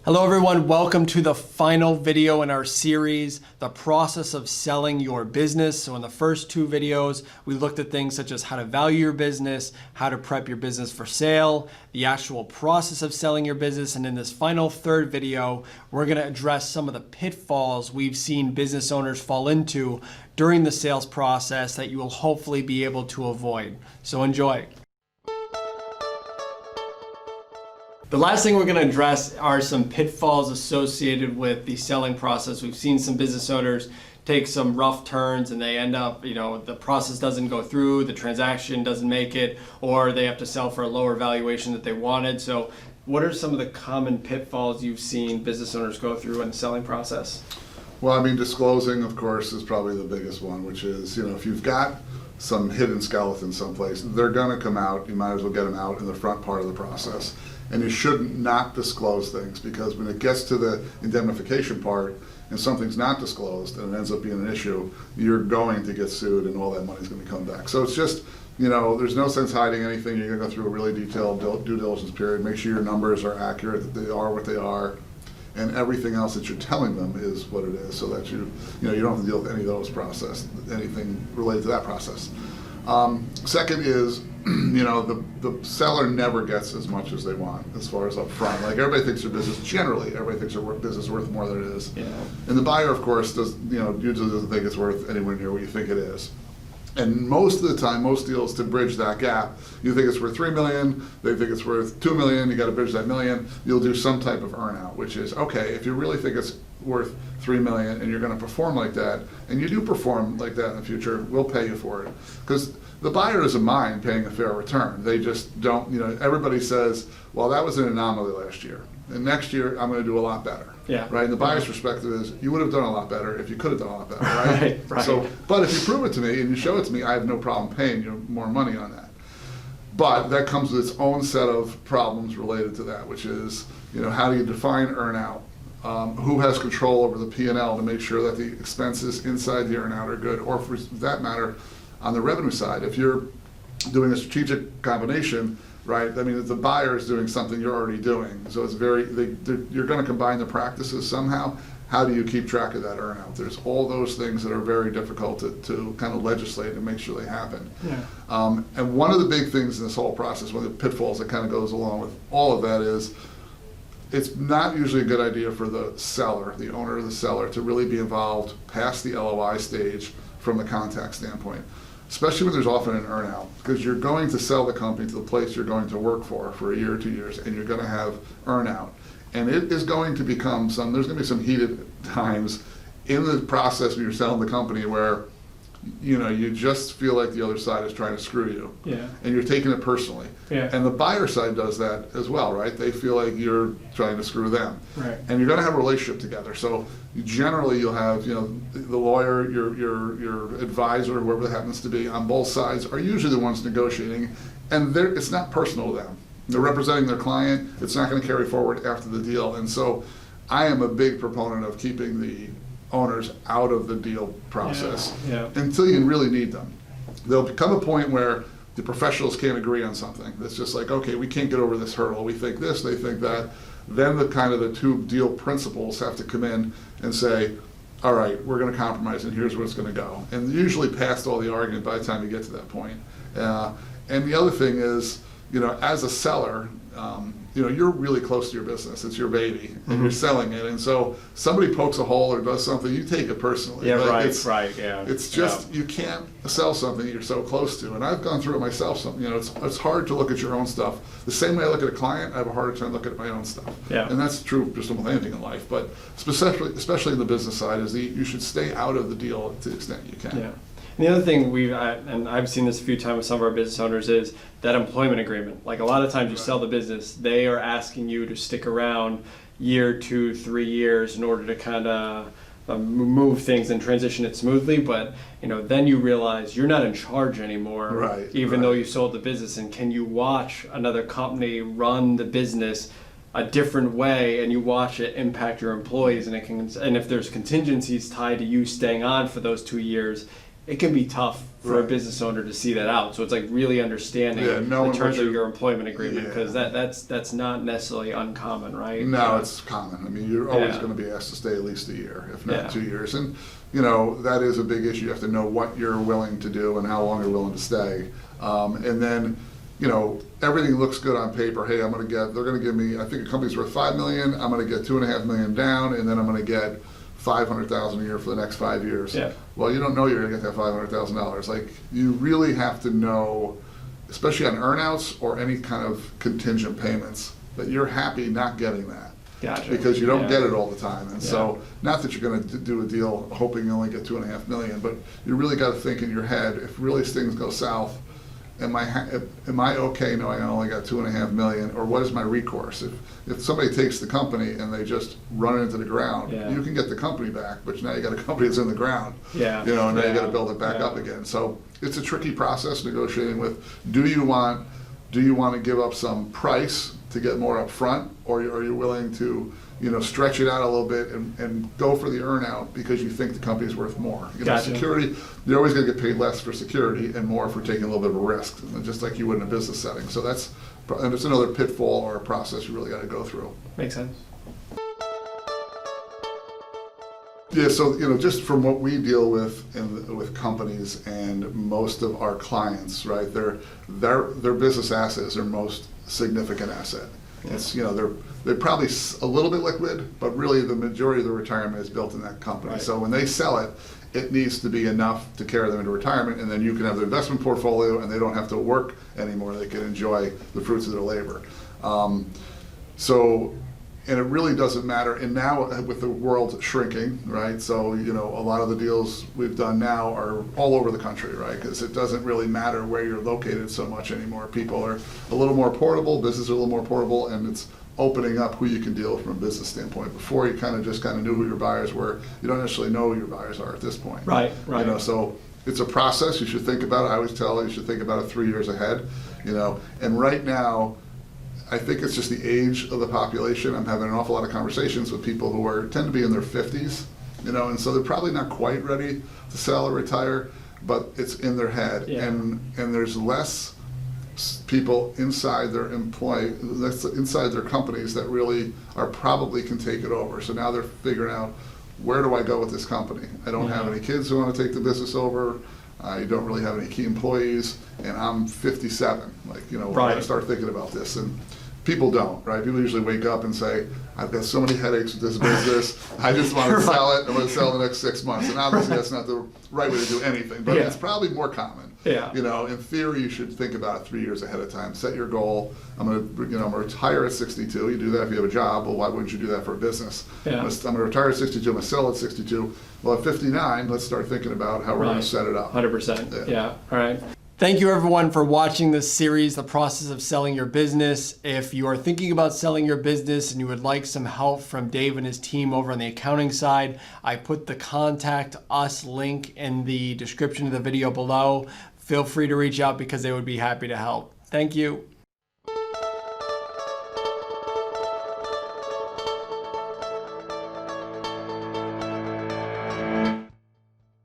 Hello everyone, welcome to the final video in our series, the process of selling your business. So in the first two videos, we looked at things such as how to value your business, how to prep your business for sale, the actual process of selling your business. And in this final third video, we're gonna address some of the pitfalls we've seen business owners fall into during the sales process that you will hopefully be able to avoid. So enjoy. The last thing we're going to address are some pitfalls associated with the selling process. We've seen some business owners take some rough turns and they end up, the process doesn't go through, the transaction doesn't make it, or they have to sell for a lower valuation that they wanted. So what are some of the common pitfalls you've seen business owners go through in the selling process? Well, disclosing, of course, is probably the biggest one, which is, if you've got some hidden skeleton someplace, they're going to come out. You might as well get them out in the front part of the process. And you shouldn't not disclose things, because when it gets to the indemnification part and something's not disclosed and it ends up being an issue, you're going to get sued and all that money's going to be coming back. So it's just, there's no sense hiding anything. You're going to go through a really detailed due diligence period, make sure your numbers are accurate, that they are what they are, and everything else that you're telling them is what it is, so that you don't have to deal with any of those anything related to that process. Second is, the seller never gets as much as they want as far as up front. Like, everybody thinks their business, generally, everybody thinks their business is worth more than it is. Yeah. And the buyer, of course, usually doesn't think it's worth anywhere near what you think it is. And most of the time, most deals, to bridge that gap, you think it's worth $3 million, they think it's worth $2 million, you got to bridge that $1 million, you'll do some type of earn-out, which is, okay, if you really think it's worth $3 million and you're going to perform like that, and you do perform like that in the future, we'll pay you for it. Because the buyer doesn't mind paying a fair return. They just don't, everybody says, well, that was an anomaly last year, and next year I'm going to do a lot better. Yeah. Right. And the buyer's perspective is, you would have done a lot better if you could have done a lot better. Right. Right. So, but if you prove it to me and you show it to me, I have no problem paying you more money on that. But that comes with its own set of problems related to that, which is, how do you define earn-out? Who has control over the P&L to make sure that the expenses inside the earn-out are good, or for that matter, on the revenue side, if you're doing a strategic combination, right? If the buyer is doing something you're already doing, so it's you're going to combine the practices somehow. How do you keep track of that earn-out? There's all those things that are very difficult to kind of legislate and make sure they happen. Yeah. And one of the big things in this whole process, one of the pitfalls that kind of goes along with all of that, is it's not usually a good idea for the seller, the owner of the seller, to really be involved past the LOI stage from the contact standpoint, especially when there's often an earn-out, because you're going to sell the company to the place you're going to work for a year or 2 years, and you're going to have earn-out. And it is going to become there's going to be some heated times in the process when you're selling the company where, you just feel like the other side is trying to screw you. Yeah. And you're taking it personally. Yeah. And the buyer side does that as well, right? They feel like you're trying to screw them. Right. And you're going to have a relationship together. So generally you'll have, the lawyer, your advisor, whoever that happens to be, on both sides are usually the ones negotiating, and it's not personal to them. They're representing their client. It's not going to carry forward after the deal. And so I am a big proponent of keeping the owners out of the deal process until you really need them. There'll become a point where the professionals can't agree on something. It's just like, okay, we can't get over this hurdle. We think this, they think that. Then the two deal principals have to come in and say, all right, we're going to compromise, and here's where it's going to go. And usually past all the argument by the time you get to that point. And the other thing is, as a seller, you're really close to your business. It's your baby, and you're selling it. And so somebody pokes a hole or does something, you take it personally. Yeah, right. Yeah. It's just, you can't sell something you're so close to. And I've gone through it myself. It's hard to look at your own stuff. The same way I look at a client, I have a harder time looking at my own stuff. Yeah. And that's true just with anything in life. But especially in the business side, is you should stay out of the deal to the extent you can. Yeah. And the other thing and I've seen this a few times with some of our business owners, is that employment agreement. Like, a lot of times you sell the business, they are asking you to stick around year, 2, 3 years in order to kind of move things and transition it smoothly. But then you realize you're not in charge anymore, even though you sold the business. And can you watch another company run the business a different way, and you watch it impact your employees, and if there's contingencies tied to you staying on for those 2 years, it can be tough for a Right. business owner to see that out. So it's like really understanding knowing the what terms of you're- your employment agreement, Yeah. because that's not necessarily uncommon, right? No, it's common. I mean, you're always Yeah. going to be asked to stay at least a year, if not Yeah. 2 years. And, that is a big issue. You have to know what you're willing to do and how long you're willing to stay. And then, everything looks good on paper. Hey, they're going to give me, I think a company's worth $5 million. I'm going to get $2.5 million down, and then I'm going to get $500,000 a year for the next 5 years. Yeah. Well, you don't know you're going to get that $500,000. Like, you really have to know, especially on earnouts or any kind of contingent payments, that you're happy not getting that. Gotcha. Because you don't Yeah. get it all the time. And Yeah. so, not that you're going to do a deal hoping you only get $2.5 million, but you really got to think in your head, if really things go south, am I okay knowing I only got $2.5 million, or what is my recourse? If somebody takes the company and they just run it into the ground, Yeah. you can get the company back, but now you got a company that's in the ground. Yeah. And now you got to Yeah. build it back Yeah. up again. So it's a tricky process negotiating with, do you want to give up some price to get more up front, or are you willing to stretch it out a little bit and go for the earnout because you think the company's worth more? Gotcha. Security, you're always going to get paid less for security and more for taking a little bit of a risk, just like you would in a business setting. So it's another pitfall or a process you really got to go through. Makes sense. Yeah, so just from what we deal with with companies and most of our clients, right? Their business asset is their most significant asset. Yeah. It's they're probably a little bit liquid, but really the majority of the retirement is built in that company. Right. So when they sell it, it needs to be enough to carry them into retirement, and then you can have their investment portfolio, and they don't have to work anymore. They can enjoy the fruits of their labor. And it really doesn't matter. And now with the world shrinking, right? So, a lot of the deals we've done now are all over the country, right? Because it doesn't really matter where you're located so much anymore. People are a little more portable, businesses are a little more portable, and it's opening up who you can deal with from a business standpoint. Before, you kind of knew who your buyers were. You don't necessarily know who your buyers are at this point. Right. So it's a process. You should think about it. I always tell you should think about it 3 years ahead, And right now, I think it's just the age of the population. I'm having an awful lot of conversations with people who tend to be in their 50s, and so they're probably not quite ready to sell or retire, but it's in their head. Yeah. And there's less people inside their inside their companies that really probably can take it over. So now they're figuring out, where do I go with this company? I don't have any kids who want to take the business over. I don't really have any key employees, and I'm 57. Right. I'm going to start thinking about this. And people don't, right? People usually wake up and say, I've got so many headaches with this business. I just want to sell it. I'm going to sell in the next 6 months. And obviously that's not the right way to do anything, but Yeah. it's probably more common. Yeah. In theory, you should think about it 3 years ahead of time. Set your goal. I'm going to retire at 62. You do that if you have a job. Well, why wouldn't you do that for a business? Yeah. I'm going to retire at 62. I'm going to sell at 62. Well, at 59, let's start thinking about how we're going to set it up. 100%. Yeah. Yeah. All right. Thank you everyone for watching this series, The Process of Selling Your Business. If you are thinking about selling your business and you would like some help from Dave and his team over on the accounting side, I put the Contact Us link in the description of the video below. Feel free to reach out because they would be happy to help. Thank you.